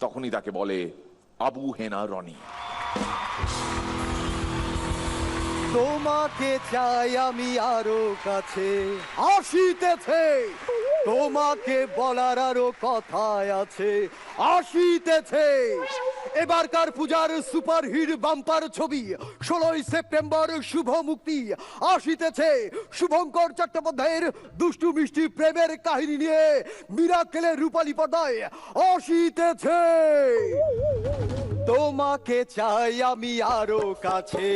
তখনই তাকে বলে আবু হেনা রনি। তোমাকে চাই আমি আরো কাছে, আসিতেছে তোমাকে বলার আরো কথায় আছে, আসিতেছে এবারকার পূজার সুপারহিট বাম্পার ছবি 16ই সেপ্টেম্বর শুভ মুক্তি। আসিতেছে শুভঙ্কর চট্টোপাধ্যায়ের দুষ্টু মিষ্টি প্রেমের কাহিনী নিয়ে মিরাকেলের রূপালী পর্দায়। আসিতেছে তোমাকে চাই আমি আরো কাছে,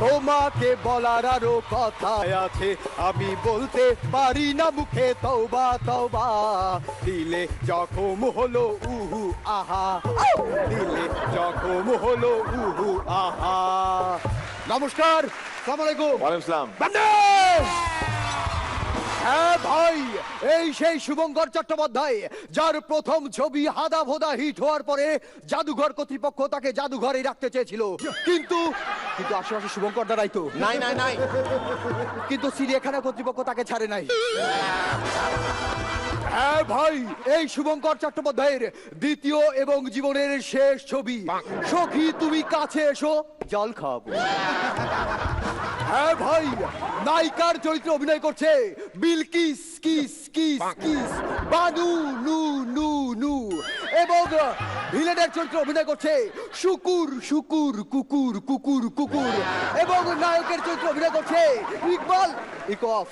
তোমাকে বলার আরো কথা আছে, আমি বলতে পারি না মুখে তওবা তওবা, দিলে জখম হলো উহু আহা, দিলে জখম হলো উহু আহা। নমস্কার, আসসালামু আলাইকুম। ওয়ালাইকুম আসসালাম। হ্যাঁ ভাই, এই সেই শুভঙ্কর চট্টোপাধ্যায় যার প্রথম ছবি হাদা ভোদা হিট হওয়ার পরে জাদুঘর কর্তৃপক্ষ তাকে জাদুঘরে রাখতে চেয়েছিল, কিন্তু আশেপাশে শুভঙ্কর দাঁড়াই তো নাই নাই নাই, কিন্তু চিড়িয়াখানা কর্তৃপক্ষ তাকে ছাড়ে নাই। হ্যাঁ ভাই, এই শুভঙ্কর চট্টোপাধ্যায়ের দ্বিতীয় এবং জীবনের শেষ ছবি সখী তুমি কাছে এসো জল খাবো। হ্যাঁ ভাই, নায়িকার চরিত্রে অভিনয় করছে Bilkis kiss kiss kiss Banu নু নু নু, এবং ভিলেনের চরিত্রে অভিনয় করছে শুকুর শুকুর কুকুর কুকুর কুকুর, এবং নায়কের চরিত্রে অভিনয় করছে ইকবাল ইকফ।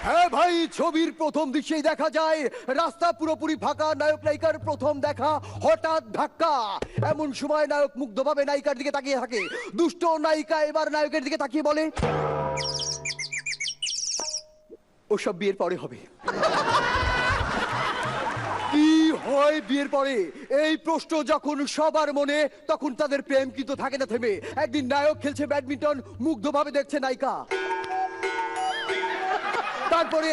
হ্যাঁ ভাই, ছবির প্রথম দৃশ্যেই দেখা যায় রাস্তা পুরোপুরি ফাঁকা, নায়ক নায়িকার প্রথম দেখা, হঠাৎ ধাক্কা। এমন সময় নায়ক মুগ্ধভাবে নায়িকার দিকে তাকিয়ে থাকে। দুষ্ট নায়িকা এবার নায়কের দিকে তাকিয়ে বলে, ওসব বিয়ের পরে হবে। কি হয় বিয়ের পরে? এই প্রশ্ন যখন সবার মনে, তখন তাদের প্রেম কিন্তু থাকে না থেমে। একদিন নায়ক খেলছে ব্যাডমিন্টন, মুগ্ধভাবে দেখছে নায়িকা। তারপরে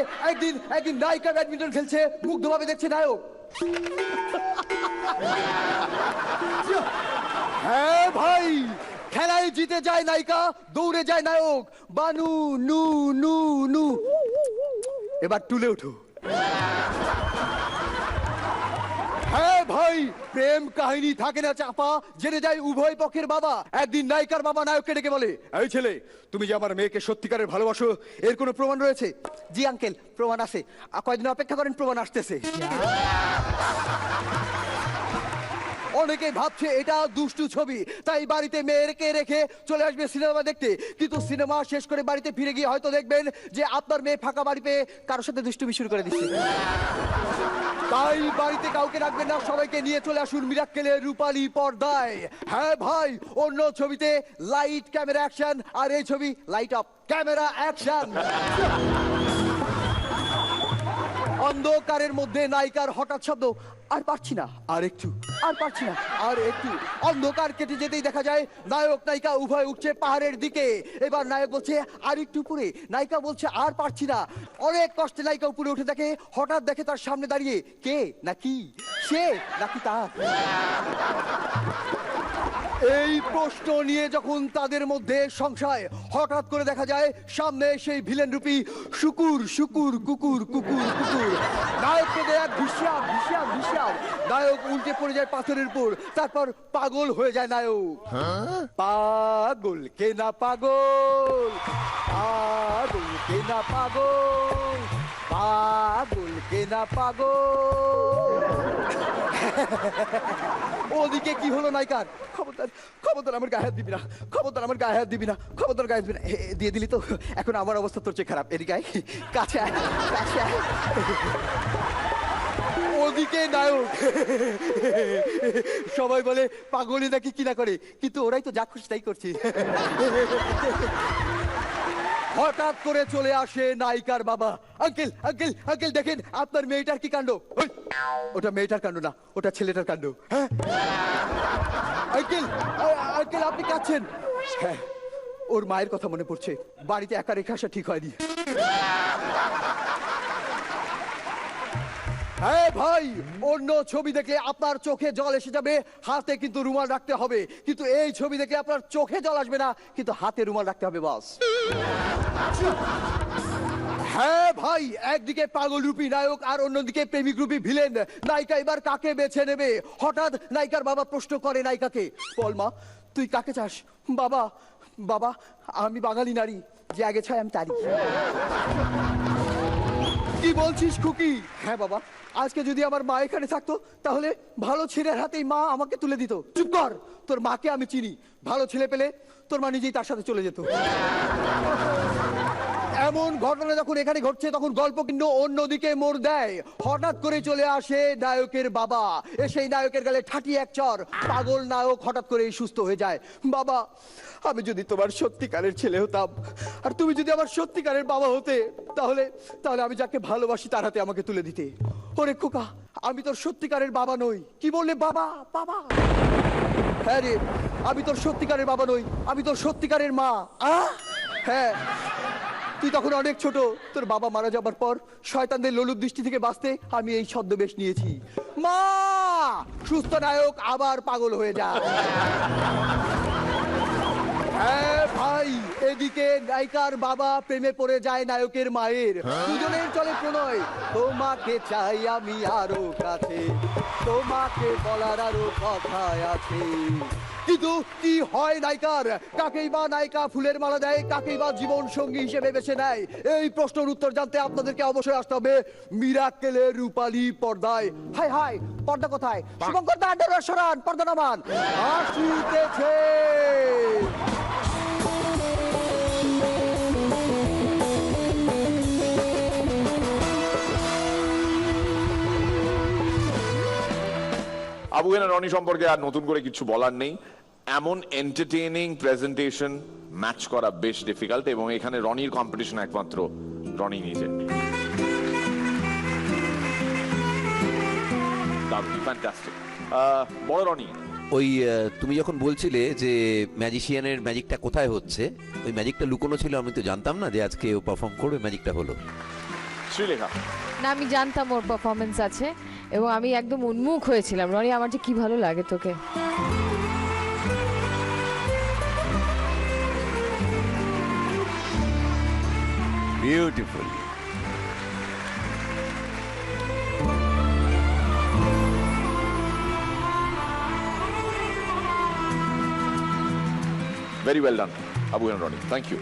একদিন নায়িকা ব্যাডমিন্টন খেলছে, মুগ্ধভাবে দেখছে নায়ক। হ্যাঁ ভাই, খেলায় জিতে যায় নায়িকা, দৌড়ে যায় নায়ক, বানু নু নু নু, এবার তুলে ওঠো। হ্যাঁ ভাই, প্রেম কাহিনী থাকে না চাপা, জেনে যায় উভয় পক্ষের বাবা। একদিন নায়িকার বাবা নায়ককে ডেকে বলে, এই ছেলে, তুমি যে আমার মেয়েকে সত্যিকারের ভালোবাসো, এর কোনো প্রমাণ রয়েছে? জি আঙ্কেল, প্রমাণ আছে। কয়দিন অপেক্ষা করেন, প্রমাণ আসতেছে। অনেকে ভাবছে এটা দুষ্টু ছবি, তাই বাড়িতে মেয়েকে রেখে চলে আসবে সিনেমা দেখতে, কিন্তু সিনেমা শেষ করে বাড়িতে ফিরে গিয়ে হয়তো দেখবেন যে আপনার মেয়ে ফাঁকা বাড়ি পেয়ে কারোর সাথে দুষ্টুমি শুরু করে দিচ্ছে। তাই বাড়িতে কাউকে রাখবেন না, সবাইকে নিয়ে চলে আসুন মিরাক্কেলের রূপালী পর্দায়। হ্যাঁ ভাই, অন্য ছবিতে লাইট ক্যামেরা অ্যাকশন, আর এই ছবি লাইট অফ ক্যামেরা অ্যাকশন। অন্ধকারের মধ্যে নায়িকার হঠাৎ শব্দ, আর পারছি না, আর একটু, আর পারছি না, আর একটু। অন্ধকার কেটে যেতেই দেখা যায় নায়ক নায়িকা উভয় উঠছে পাহাড়ের দিকে। এবার নায়ক বলছে আর একটু উপরে, নায়িকা বলছে আর পারছি না। অনেক কষ্টে নায়িকা উপরে উঠে দেখে, হঠাৎ দেখে তার সামনে দাঁড়িয়ে কে, নাকি সে, নাকি তার। এই প্রশ্ন নিয়ে যখন তাদের মধ্যে সংশয়, হঠাৎ করে দেখা যায় সামনে সেই ভিলেন রূপী শুকুর শুকুর কুকুর কুকুর কুকুর। নায়ককে দেয় ভিসা ভিসা ভিসা, নায়ক উল্টে পড়ে যায় পাথরের উপর, তারপর পাগল হয়ে যায় নায়ক। পাগল কে না পাগল, পাগল কে না পাগল, পাগল কে না পাগল। ওদিকে কি হলো নায়িকার? খবরদার খবরদার আমার গায়ে হাত দিবি না, খবরদার আমার গায়ে হাত দিবি না, খবরদার গায়ে দিবি না। দিয়ে দিলি তো, এখন আমার অবস্থা তোর চেয়ে খারাপ। এদিকে আয়, কাছে আয়, কাছে আয়। ওদিকে নায়ক, সবাই বলে পাগলি নাকি কিনা করে, কিন্তু ওরাই তো যা খুশি তাই করছে। হঠাৎ করে চলে আসে নায়িকার বাবা। আঙ্কেল আঙ্কেল আঙ্কেল, দেখেন আপনার মেয়েটার কি কাণ্ড। ওটা মেয়েটার কাণ্ড না, ওটা ছেলেটার কাণ্ড। হ্যাঁ আঙ্কেল, আঙ্কেল আপনি কাঁদছেন? হ্যাঁ, ওর মায়ের কথা মনে পড়ছে, বাড়িতে একা রেখে আসা ঠিক হয়নি। হ্যাঁ ভাই, অন্য ছবি দেখে আপনার চোখে জল এসে যাবে, হাতে কিন্তু রুমাল রাখতে হবে। কিন্তু এই ছবি দেখে আপনার চোখে জল আসবে না, কিন্তু হাতে রুমাল রাখতে হবে, বস। হ্যাঁ ভাই, একদিকে পাগল রূপী নায়ক আর অন্যদিকে প্রেমিক রূপী ভিলেন। নায়িকা এবার কাকে বেছে নেবে? হঠাৎ নায়িকার বাবা প্রশ্ন করে নায়িকাকে, বল মা, তুই কাকে চাস? বাবা, বাবা, আমি বাঙালি নারী, যে আগে ছয় আমি তারি। কি বলছিস খুকি? হ্যাঁ বাবা, আজকে যদি আমার মা এখানে থাকতো তাহলে ভালো ছেলের হাতেই মা আমাকে তুলে দিত। চুপ কর, তোর মাকে আমি চিনি, ভালো ছেলে পেলে তোর মা নিজেই তার সাথে চলে যেত। এমন ঘটনা যখন এখানে ঘটছে তখন গল্প কিন্তু অন্যদিকে মোড় দেয়। হঠাৎ করে চলে আসে নায়কের বাবা, সেই নায়কের গালে ঠাটি এক চর। পাগল নায়ক হঠাৎ করে সুস্থ হয়ে যায়। বাবা, আমি যদি তোমার সত্যিকারের ছেলে হতাম আর তুমি যদি আমার সত্যিকারের বাবা হতে, তাহলে তাহলে আমি যাকে ভালোবাসি তার হাতে আমাকে তুলে দিতে। ওরে খোকা, আমি তোর সত্যিকারের বাবা নই। কি বললে বাবা? বাবা? হ্যাঁ রে, আমি তোর সত্যিকারের বাবা নই, আমি তোর সত্যিকারের মা। হ্যাঁ, তুই তখন অনেক ছোট। তোর বাবা মারা যাবার পর শয়তানদের লোলুপ দৃষ্টি থেকে বাঁচতে আমি এই ছদ্মবেশ নিয়েছি। মা! সুস্থ নায়ক আবার পাগল হয়ে যায়। হ্যাঁ ভাই, এদিকে নায়িকার বাবা প্রেমে পড়ে যায় নায়কের মায়ের। দুজনের চলে প্রণয়। তোমাকে চাই আমি আরো কাছে, তোমাকে বলার আরো কথা আছে। কিন্তু কি হয় নায়িকার? কাকেই বা নায়িকা ফুলের মালা দেয়, কাকেই বা জীবন সঙ্গী হিসেবে বেছে নেয়? এই প্রশ্নের উত্তর জানতে আপনাদেরকে অবশ্যই আসতে হবে মিরাক্কেলের রূপালী পর্দায়। হাই হাই, পর্দা কোথায়? শুভঙ্কর দা, সরান, পর্দা নামান, আসিতেছে। আবু হেনা রনি সম্পর্কে আর নতুন করে কিছু বলার নেই। এমন এন্টারটেইনিং প্রেজেন্টেশন ম্যাচ করা বেশ ডিফিকাল্ট, এবং এখানে রনির কম্পিটিশন একমাত্র রনি নিজে। দারুণ, ফ্যান্টাস্টিক। বড় রনি, ওই তুমি যখন বলছিলে যে ম্যাজিশিয়ানের ম্যাজিকটা কোথায় হচ্ছে, ওই ম্যাজিকটা লুকোনো ছিল, আমি তো জানতাম না যে আজকে ও পারফর্ম করবে, ম্যাজিকটা হলো। শ্রীলেখা। না, আমি জানতাম ওর পারফরমেন্স আছে এবং আমি একদম উন্মুখ হয়েছিলাম। রনি, আমার যে কি ভালো লাগে তোকে। Beautiful. Very well done, Abu and Ronnie. Thank you.